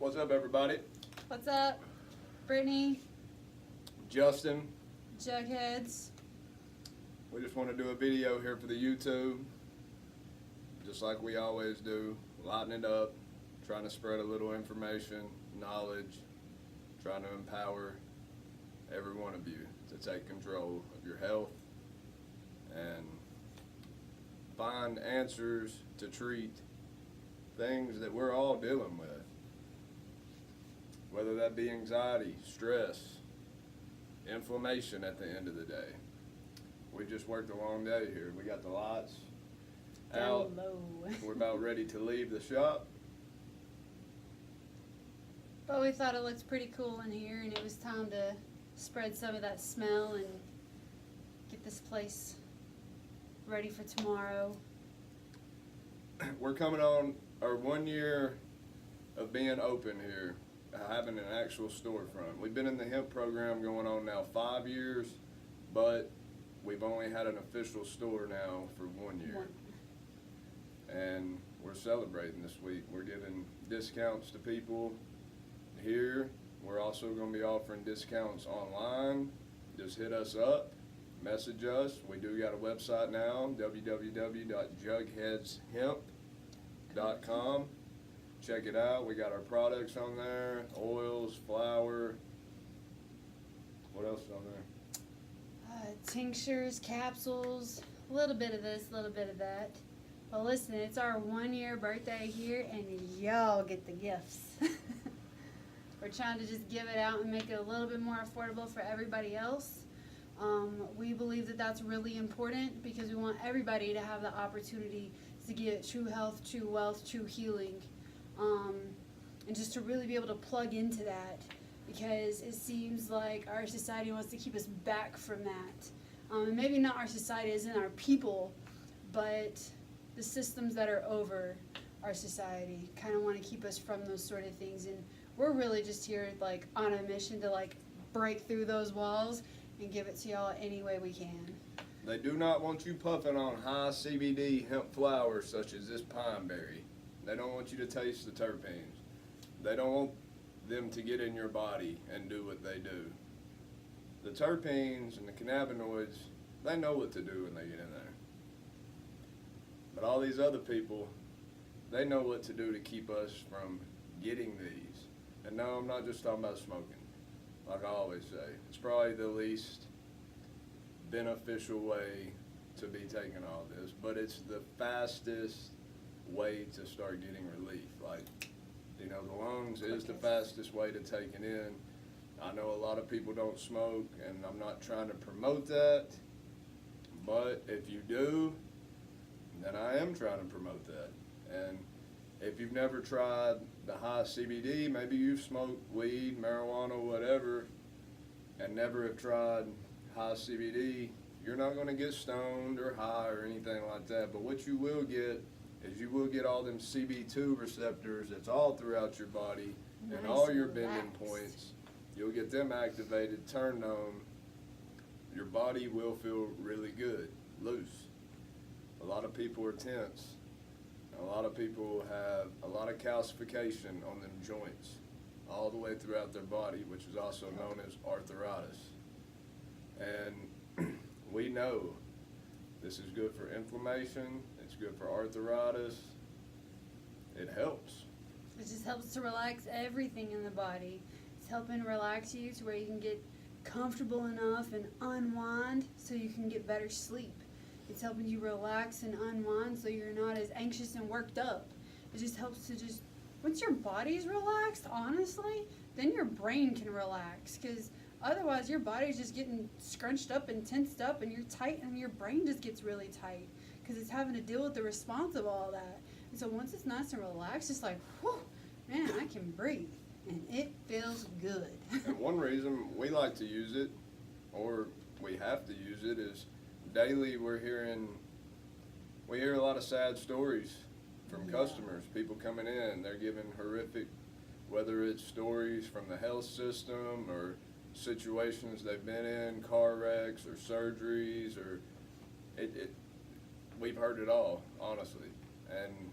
What's up, everybody? What's up? Brittany, Justin. Jughead'z. We just want to do a video here for the YouTube, just like we always do, lighten it up, trying to spread a little information, knowledge, trying to empower every one of you to take control of your health and find answers to treat things that we're all dealing with, whether that be anxiety, stress, inflammation at the end of the day. We just worked a long day here. We got the lights out. Down low. We're about ready to leave the shop. But we thought it looked pretty cool in here, and it was time to spread some of that smell and get this place ready for tomorrow. We're coming on our 1 year of being open here, having an actual storefront. We've been in the hemp program going on now 5 years, but we've only had an official store now for 1 year. And we're celebrating this week. We're giving discounts to people here. We're also going to be offering discounts online. Just hit us up, message us. We do got a website now, www.jugheadzhemp.com. Check it out. We got our products on there, oils, flour. What else is on there? Tinctures, capsules, a little bit of this, a little bit of that. But listen, it's our 1 year birthday here, and y'all get the gifts. We're trying to just give it out and make it a little bit more affordable for everybody else. We believe that that's really important because we want everybody to have the opportunity to get true health, true wealth, true healing, and just to really be able to plug into that, because it seems like our society wants to keep us back from that. And maybe not our society as in our people, but the systems that are over our society kind of want to keep us from those sort of things. And we're really just here like on a mission to like break through those walls and give it to y'all any way we can. They do not want you puffing on high CBD hemp flower such as this pine berry. They don't want you to taste the terpenes. They don't want them to get in your body and do what they do. The terpenes and the cannabinoids, they know what to do when they get in there. But all these other people, they know what to do to keep us from getting these. And no, I'm not just talking about smoking. Like I always say, it's probably the least beneficial way to be taking all this, but it's the fastest way to start getting relief. Like, you know, the lungs is the fastest way to take it in. I know a lot of people don't smoke, and I'm not trying to promote that, but if you do, then I am trying to promote that. And if you've never tried the high CBD, maybe you've smoked weed, marijuana, whatever, and never have tried high CBD, you're not going to get stoned or high or anything like that. But what you will get is you will get all them CB2 receptors that's all throughout your body and all your bending points. You'll get them activated, turned on. Your body will feel really good, loose. A lot of people are tense. A lot of people have a lot of calcification on them joints all the way throughout their body, which is also known as arthritis. And we know this is good for inflammation, it's good for arthritis, it helps. It just helps to relax everything in the body. It's helping relax you to where you can get comfortable enough and unwind so you can get better sleep. It's helping you relax and unwind so you're not as anxious and worked up. It just helps to just, once your body's relaxed, honestly, then your brain can relax, because otherwise your body's just getting scrunched up and tensed up and you're tight, and your brain just gets really tight because it's having to deal with the response of all that. And so once it's nice and relaxed, it's like, whew, man, I can breathe and it feels good. And one reason we like to use it, or we have to use it, is daily we hear a lot of sad stories from customers, people coming in, they're giving horrific, whether it's stories from the health system or situations they've been in, car wrecks or surgeries, or we've heard it all, honestly. And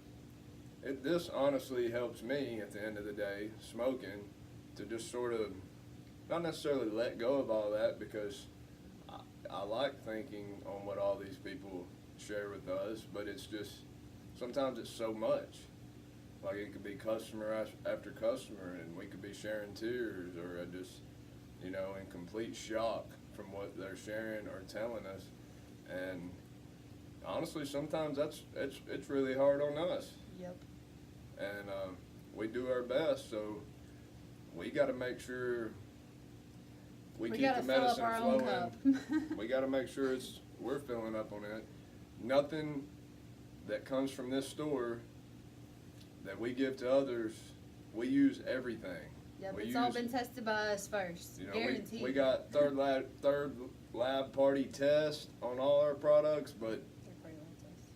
This honestly helps me at the end of the day, smoking, to just sort of not necessarily let go of all that, because I like thinking on what all these people share with us, but it's just sometimes it's so much. Like it could be customer after customer, and we could be sharing tears or just, you know, in complete shock from what they're sharing or telling us. And honestly, sometimes it's really hard on us. Yep. And we do our best, so we got to make sure we keep gotta the fill up medicine our own flowing. cup. We got to make sure we're filling up on it. Nothing that comes from this store that we give to others, we use everything. Yep, We it's all use- been tested by us first. You know, Guaranteed. we got third lab party test on all our products, but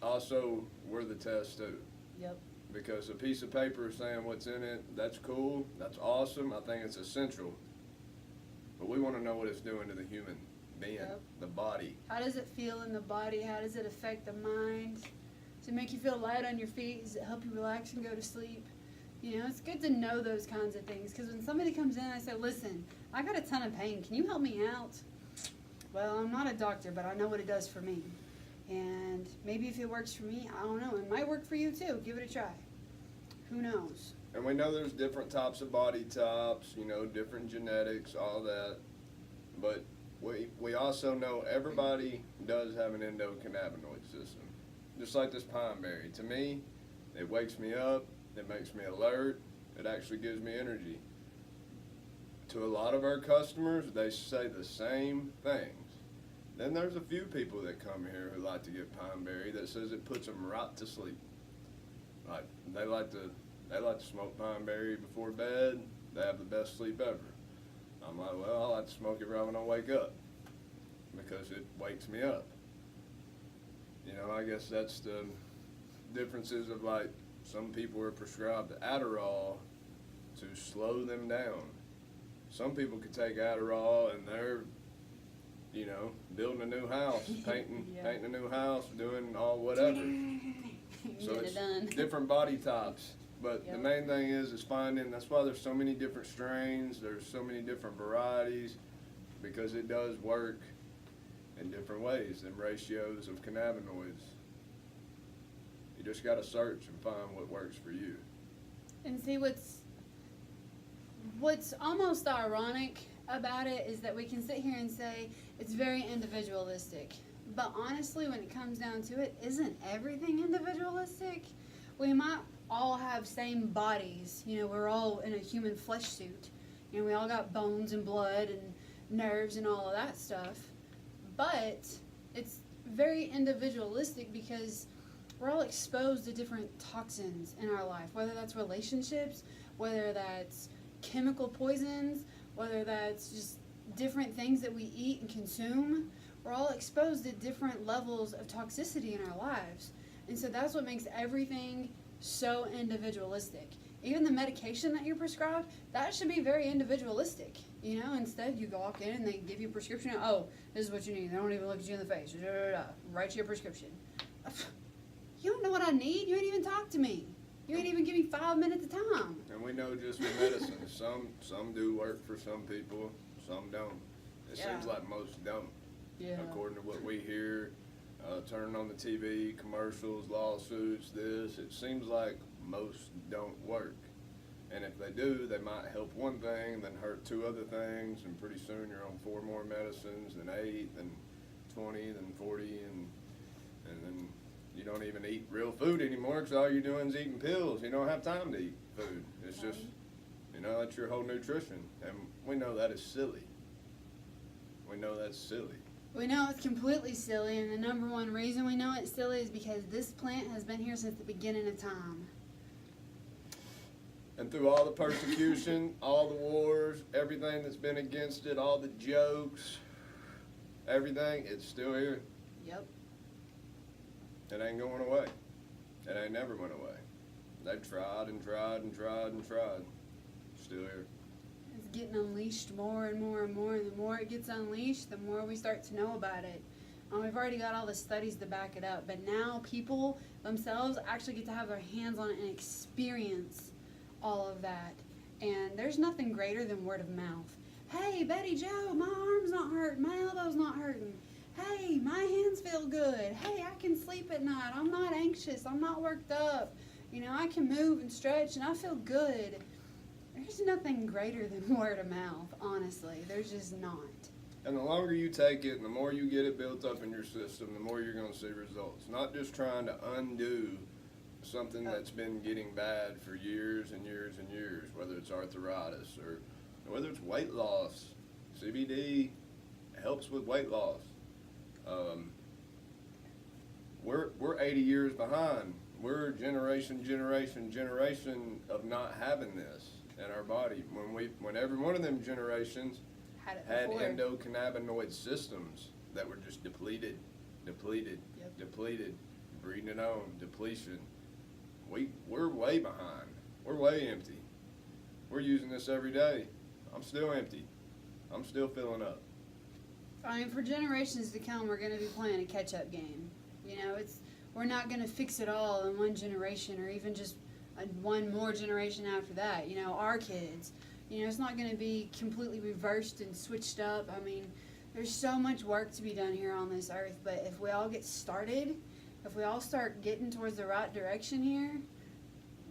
also we're the test too. Yep. Because a piece of paper saying what's in it, that's cool, that's awesome, I think it's essential. But we want to know what it's doing to the human being, Yep. the body. How does it feel in the body? How does it affect the mind? Does it make you feel light on your feet? Does it help you relax and go to sleep? You know, it's good to know those kinds of things, because when somebody comes in and I say, listen, I got a ton of pain, can you help me out? Well, I'm not a doctor, but I know what it does for me. And maybe if it works for me, I don't know, it might work for you too. Give it a try. Who knows? And we know there's different types of body types, you know, different genetics, all that. But we also know everybody does have an endocannabinoid system. Just like this pine berry. To me, it wakes me up, it makes me alert, it actually gives me energy. To a lot of our customers, they say the same things. Then there's a few people that come here who like to get pine berry that says it puts them right to sleep. Like they like to smoke pine berry before bed. They have the best sleep ever. I'm like, well, I like to smoke it right when I wake up because it wakes me up. You know, I guess that's the differences of, like, some people are prescribed Adderall to slow them down. Some people could take Adderall and they're, you know, building a new house, painting a new house, doing all whatever. So Get it's it done. different body types. But the Yep. main thing is finding, that's why there's so many different strains, there's so many different varieties, because it does work in different ways, and ratios of cannabinoids. You just gotta search and find what works for you. And see, what's almost ironic about it is that we can sit here and say it's very individualistic. But honestly, when it comes down to it, isn't everything individualistic? We might all have same bodies. You know, we're all in a human flesh suit. You know, we all got bones and blood and nerves and all of that stuff. But it's very individualistic because we're all exposed to different toxins in our life, whether that's relationships, whether that's chemical poisons, whether that's just different things that we eat and consume. We're all exposed to different levels of toxicity in our lives. And so that's what makes everything so individualistic. Even the medication that you're prescribed, that should be very individualistic. You know, instead you walk in and they give you a prescription. Oh, this is what you need. They don't even look at you in the face. Write you a prescription. You don't know what I need. You ain't even talk to me. You ain't even give me 5 minutes of time. And we know just with medicine, some do work for some people, some don't. It seems like most don't. Yeah. According to what we hear, turning on the TV, commercials, lawsuits, it seems like most don't work. And if they do, they might help one thing, then hurt two other things, and pretty soon you're on 4 more medicines, then 8, then 20, then 40, and then you don't even eat real food anymore because all you're doing is eating pills. You don't have time to eat food. It's just, you know, that's your whole nutrition. And we know that is silly. We know that's silly. We know it's completely silly, and the number one reason we know it's silly is because this plant has been here since the beginning of time. And through all the persecution, all the wars, everything that's been against it, all the jokes, everything, it's still here. Yep. It ain't going away. It ain't never went away. They've tried and tried and tried and tried. Still here. It's getting unleashed more and more and more, and the more it gets unleashed, the more we start to know about it. We've already got all the studies to back it up, but now people themselves actually get to have their hands on it and experience all of that. And there's nothing greater than word of mouth. Hey, Betty Joe, my arm's not hurting, my elbow's not hurting. Hey, my hands feel good. Hey, I can sleep at night. I'm not anxious. I'm not worked up. You know, I can move and stretch and I feel good. There's nothing greater than word of mouth, honestly. There's just not. And the longer you take it and the more you get it built up in your system, the more you're going to see results. Not just trying to undo something that's been getting bad for years and years and years, whether it's arthritis or whether it's weight loss. CBD helps with weight loss. We're 80 years behind. We're generation of not having this in our body. When every one of them generations had endocannabinoid systems that were just depleted, breeding it on, depletion. We're way behind. We're way empty. We're using this every day. I'm still empty. I'm still filling up. I mean, for generations to come, we're going to be playing a catch-up game. You know, we're not going to fix it all in one generation or even just one more generation after that. You know, our kids. You know, it's not going to be completely reversed and switched up. I mean, there's so much work to be done here on this earth, but if we all get started, if we all start getting towards the right direction here,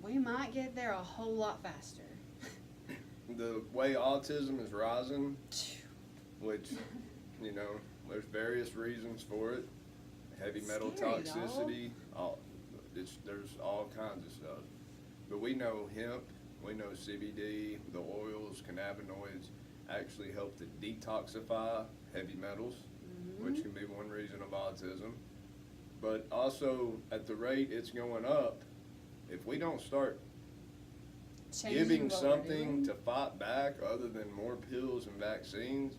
we might get there a whole lot faster. The way autism is rising, which, you know, there's various reasons for it. Heavy metal toxicity, there's all kinds of stuff. But we know hemp, we know CBD, the oils, cannabinoids actually help to detoxify heavy metals, which can be one reason of autism. But also, at the rate it's going up, if we don't start giving something to fight back other than more pills and vaccines,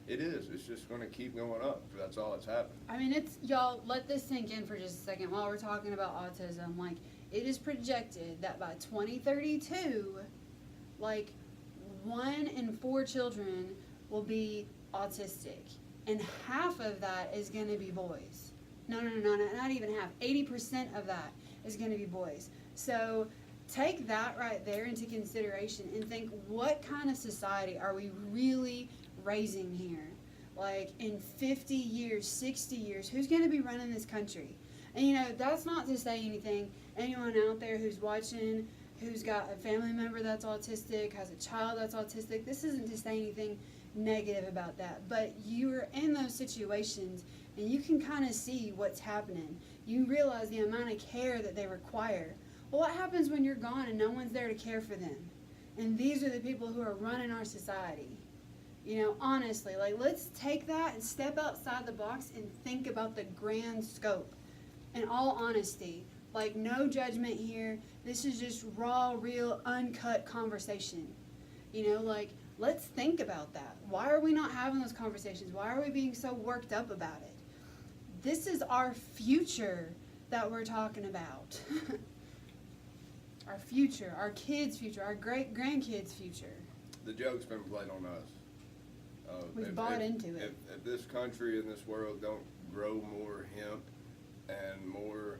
it's just going to keep going up. That's all that's happening. I mean, y'all, let this sink in for just a second while we're talking about autism. Like, it is projected that by 2032, like, 1 in 4 children will be autistic. And half of that is going to be boys. No, not even half. 80% of that is going to be boys. So take that right there into consideration and think, what kind of society are we really raising here? Like, in 50 years, 60 years, who's going to be running this country? And, you know, that's not to say anything. Anyone out there who's watching, who's got a family member that's autistic, has a child that's autistic, this isn't to say anything negative about that. But you're in those situations, and you can kind of see what's happening. You realize the amount of care that they require. Well, what happens when you're gone and no one's there to care for them? And these are the people who are running our society. You know, honestly, like, let's take that and step outside the box and think about the grand scope. In all honesty, like, no judgment here. This is just raw, real, uncut conversation. You know, like, let's think about that. Why are we not having those conversations? Why are we being so worked up about it? This is our future that we're talking about. Our future, our kids' future, our great-grandkids' future. The joke's been played on us. We've bought into it. If this country and this world don't grow more hemp and more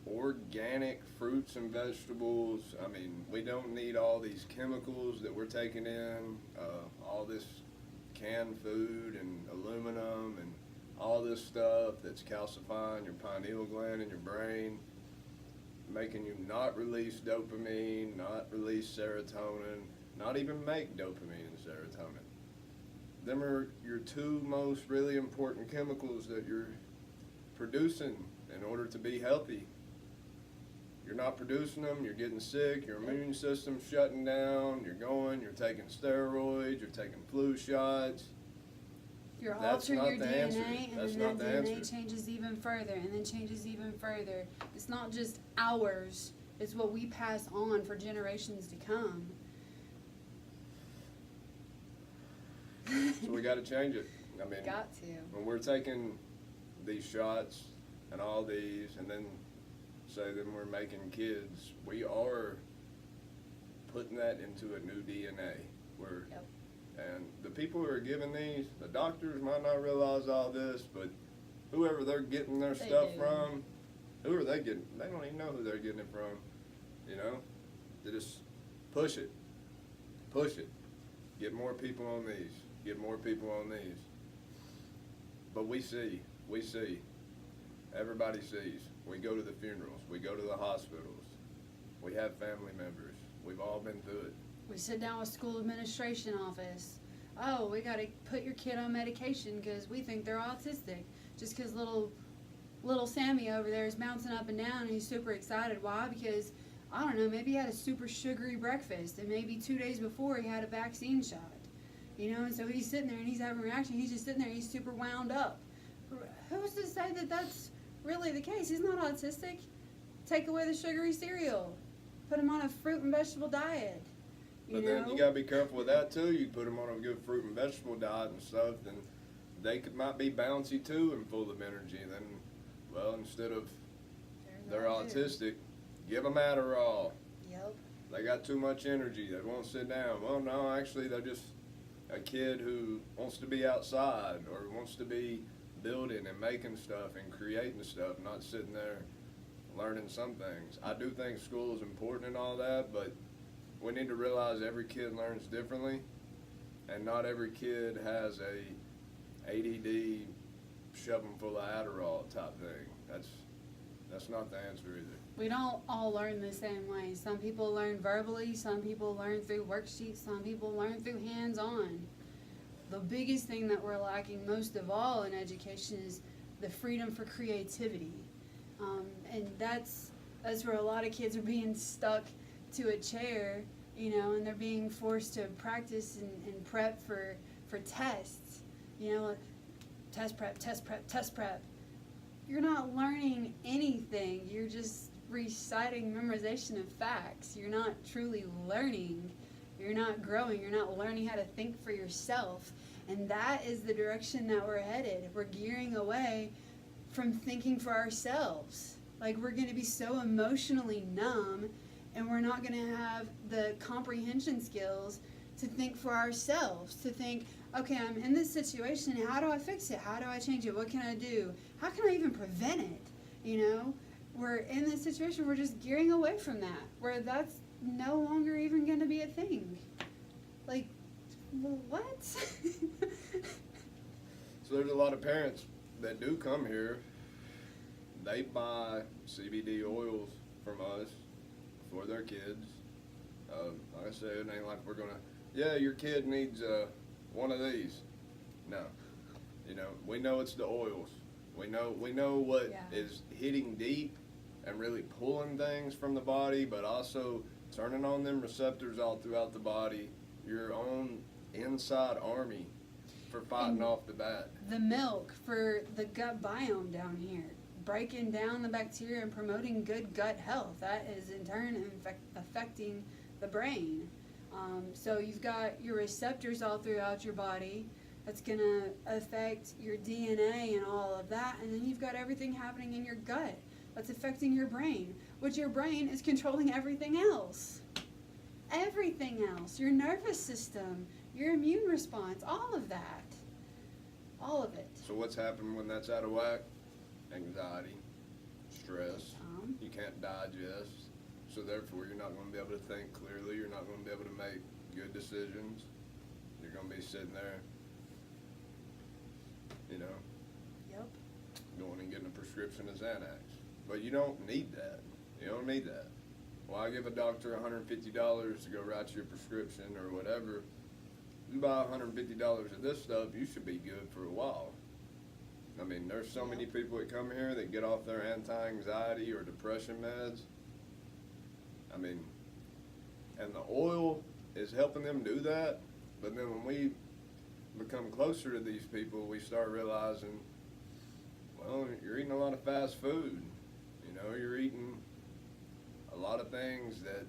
organic fruits and vegetables, I mean, we don't need all these chemicals that we're taking in, all this canned food and aluminum and all this stuff that's calcifying your pineal gland in your brain, making you not release dopamine, not release serotonin, not even make dopamine and serotonin. Them are your 2 most really important chemicals that you're producing in order to be healthy. You're not producing them, you're getting sick, your immune system's shutting down, you're taking steroids, you're taking flu shots. You're altering your DNA, and That's then not that the DNA answer. changes even further, and then changes even further. It's not just ours, it's what we pass on for generations to come. So we got to change it. I mean, Got to. when we're taking these shots and all these, and then say that we're making kids, we are putting that into a new DNA. And the people who are giving these, the doctors might not realize all this, but whoever they're getting their They stuff do. from, who are they getting? They don't even know who they're getting it from. You know, they just push it, get more people on these, get more people on these. But we see, everybody sees. We go to the funerals, we go to the hospitals, we have family members. We've all been through it. We sit down with school administration office. Oh, we got to put your kid on medication because we think they're autistic. Just because little Sammy over there is bouncing up and down and he's super excited. Why? Because, I don't know, maybe he had a super sugary breakfast and maybe 2 days before he had a vaccine shot. You know, and so he's sitting there and he's having a reaction. He's just sitting there and he's super wound up. Who's to say that that's really the case? He's not autistic. Take away the sugary cereal. Put him on a fruit and vegetable diet. But then you gotta be careful with that too. You put them on a good fruit and vegetable diet and stuff, then they might be bouncy too and full of energy. Then, well, instead of they're autistic, give them Adderall. Yep. They got too much energy. They won't sit down. Well, no, actually, they're just a kid who wants to be outside or wants to be building and making stuff and creating stuff, not sitting there learning some things. I do think school is important and all that, but we need to realize every kid learns differently, and not every kid has a ADD shove them full of Adderall type thing. That's not the answer either. We don't all learn the same way. Some people learn verbally, some people learn through worksheets, some people learn through hands-on. The biggest thing that we're lacking most of all in education is the freedom for creativity. And that's where a lot of kids are being stuck to a chair, you know, and they're being forced to practice and prep for tests, you know, test prep. You're not learning anything. You're just reciting memorization of facts. You're not truly learning. You're not growing. You're not learning how to think for yourself. And that is the direction that we're headed. We're gearing away from thinking for ourselves. Like, we're going to be so emotionally numb, and we're not going to have the comprehension skills to think for ourselves, to think, okay, I'm in this situation, how do I fix it? How do I change it? What can I do? How can I even prevent it? You know, we're in this situation, we're just gearing away from that, where that's no longer even going to be a thing. Like, what? So there's a lot of parents that do come here. They buy CBD oils from us for their kids. Like I said, it ain't like we're gonna, yeah, your kid needs one of these. No, you know, we know it's the oils. We know what is hitting deep and really pulling things from the body, but also turning on them receptors all throughout the body. Your own inside army for fighting off the bad. The milk for the gut biome down here, breaking down the bacteria and promoting good gut health. That is in turn affecting the brain. So you've got your receptors all throughout your body. That's going to affect your DNA and all of that. And then you've got everything happening in your gut that's affecting your brain, which your brain is controlling everything else. Everything else. Your nervous system, your immune response, all of that. All of it. So what's happening when that's out of whack? Anxiety, stress, you can't digest. So therefore you're not going to be able to think clearly. You're not going to be able to make good decisions. You're going to be sitting there, you know, going and getting a prescription of Xanax. But you don't need that. You don't need that. Why give a doctor $150 to go write you a prescription or whatever? You buy $150 of this stuff, you should be good for a while. I mean, there's so many people that come here that get off their anti-anxiety or depression meds. I mean, and the oil is helping them do that, but then when we become closer to these people, we start realizing, well, you're eating a lot of fast food. You know, you're eating a lot of things that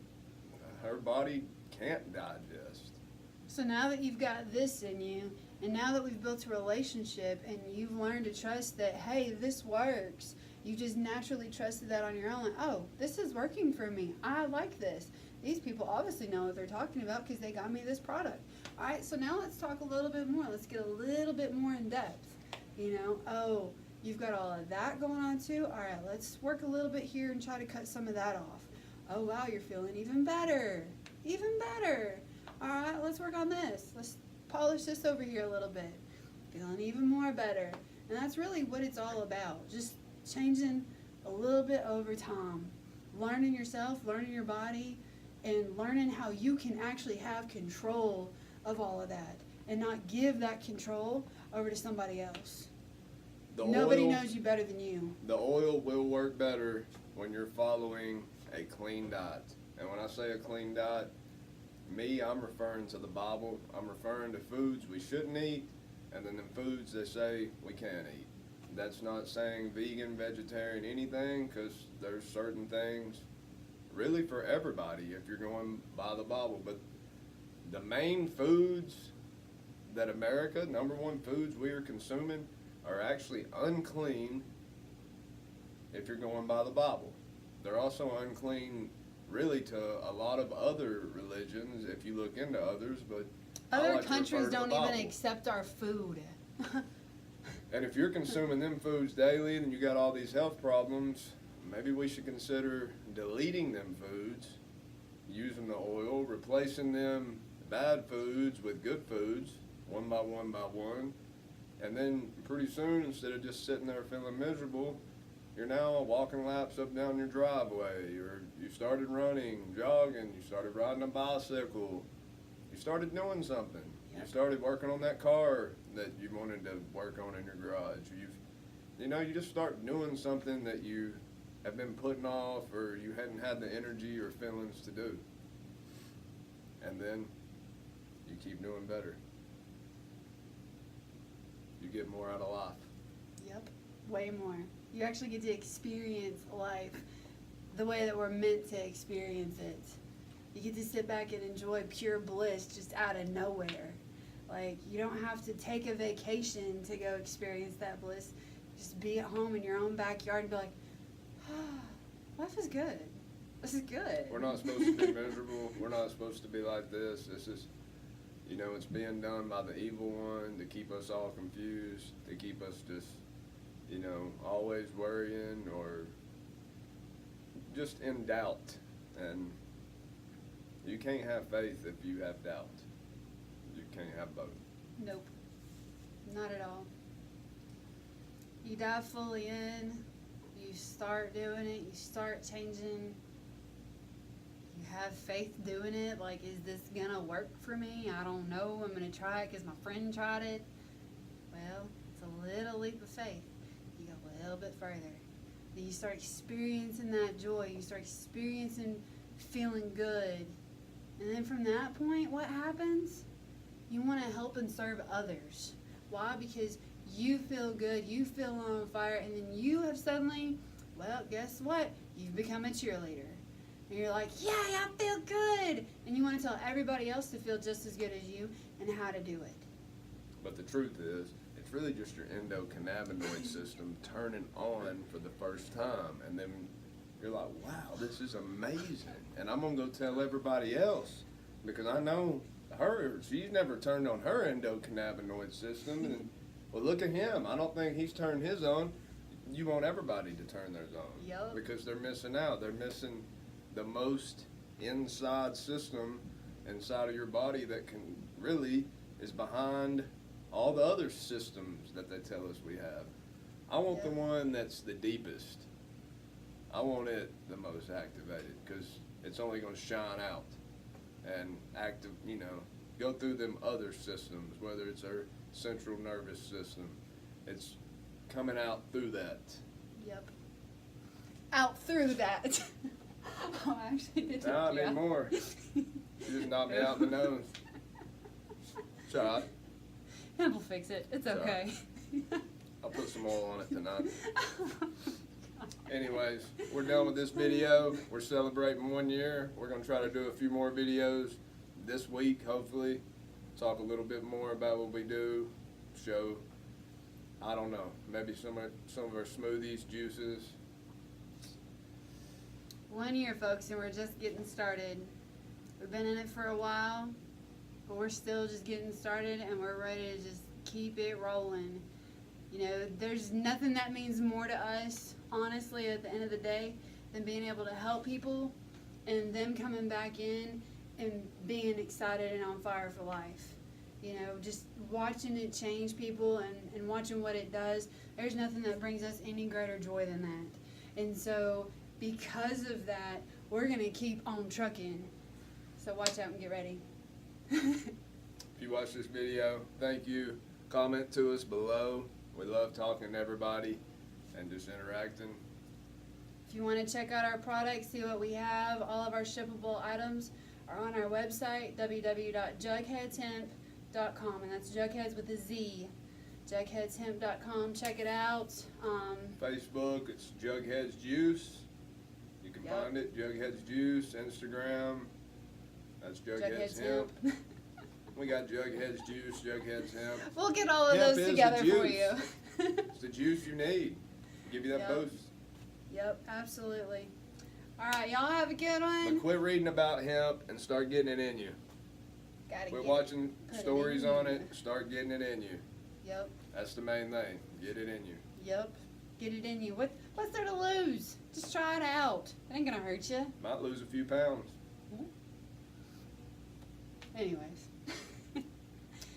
her body can't digest. So now that you've got this in you, and now that we've built a relationship and you've learned to trust that, hey, this works, you just naturally trusted that on your own. Like, oh, this is working for me. I like this. these people obviously know what they're talking about because they got me this product. All right, so now let's talk a little bit more. Let's get a little bit more in depth. You know, oh, you've got all of that going on too. All right, let's work a little bit here and try to cut some of that off. Oh, wow, you're feeling even better. Even better. All right, let's work on this. Let's polish this over here a little bit. Feeling even more better. And that's really what it's all about. Just changing a little bit over time. Learning yourself, learning your body, and learning how you can actually have control of all of that and not give that control over to somebody else. Nobody knows you better than you. The oil will work better when you're following a clean diet. And when I say a clean diet, I'm referring to the Bible. I'm referring to foods we shouldn't eat, and then the foods they say we can eat. That's not saying vegan, vegetarian, anything, because there's certain things really for everybody if you're going by the Bible. But the main foods that America, number one foods we are consuming, are actually unclean if you're going by the Bible. They're also unclean really to a lot of other religions if you look into others, but other countries don't even accept our food. And if you're consuming them foods daily and you got all these health problems, maybe we should consider deleting them foods, using the oil, replacing them bad foods with good foods, one by one, and then pretty soon, instead of just sitting there feeling miserable, you're now walking laps up down your driveway, or you started running, jogging, you started riding a bicycle, you started doing something. You started working on that car that you wanted to work on in your garage. You just start doing something that you have been putting off or you hadn't had the energy or feelings to do. And then you keep doing better. You get more out of life. Yep, way more. You actually get to experience life the way that we're meant to experience it. You get to sit back and enjoy pure bliss just out of nowhere. Like, you don't have to take a vacation to go experience that bliss. Just be at home in your own backyard and be like, life is good. This is good. We're not supposed to be miserable. We're not supposed to be like this. This is, it's being done by the evil one to keep us all confused, to keep us just, always worrying or just in doubt. And you can't have faith if you have doubt. You can't have both. Nope. Not at all. You dive fully in, you start doing it, you start changing, you have faith doing it, like, is this gonna work for me? I don't know, I'm gonna try it because my friend tried it. Well, it's a little leap of faith. You go a little bit further. Then you start experiencing that joy, you start experiencing feeling good. And then from that point, what happens? You want to help and serve others. Why? Because you feel good, you feel on fire, and then you have suddenly, well, guess what? You've become a cheerleader. And you're like, yeah, I feel good. And you want to tell everybody else to feel just as good as you and how to do it. But the truth is, it's really just your endocannabinoid system turning on for the first time. And then you're like, wow, this is amazing. And I'm going to go tell everybody else because I know she's never turned on her endocannabinoid system. And well, look at him. I don't think he's turned his on. You want everybody to turn theirs on. Yep. Because they're missing out. They're missing the most inside system inside of your body that can really is behind all the other systems that they tell us we have. I want the one that's the deepest. I want it the most activated because it's only going to shine out and go through them other systems, whether it's our central nervous system. It's coming out through that. Yep. Out through that. Oh, I actually did. No, I need more. You just knocked me out in the nose. Shot. Hemp will fix it. It's okay. I'll put some oil on it tonight. Anyways, we're done with this video. We're celebrating 1 year. We're going to try to do a few more videos this week, hopefully. Talk a little bit more about what we do. Show, I don't know, maybe some of our smoothies, juices. 1 year, folks, and we're just getting started. We've been in it for a while, but we're still just getting started, and we're ready to just keep it rolling. You know, there's nothing that means more to us, honestly, at the end of the day, than being able to help people and them coming back in and being excited and on fire for life. You know, just watching it change people and watching what it does, there's nothing that brings us any greater joy than that. And so, because of that, we're going to keep on trucking. So watch out and get ready. If you watch this video, thank you. Comment to us below. We love talking to everybody and just interacting. If you want to check out our products, see what we have, all of our shippable items are on our website, www.jugheadzhemp.com, and that's Jughead'z with a Z. Jugheadzhemp.com. Check it out. Facebook, it's Jughead'z Juice. You can find it, Jughead'z Juice. Instagram, that's Jughead'z Hemp. We got Jughead'z Juice, Jughead'z Hemp. We'll get all of Hemp those is together the for juice. you. It's the juice you need. Give you that boost. Yep, absolutely. All right, y'all have a good one. But quit reading about hemp and start getting it in you. Quit watching stories on it. Start getting it in you. Yep. That's the main thing. Get it in you. Yep. Get it in you. What's there to lose? Just try it out. It ain't gonna hurt you. Might lose a few pounds. Anyways.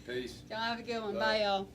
Peace. Y'all have a good one. Bye. Bye, y'all.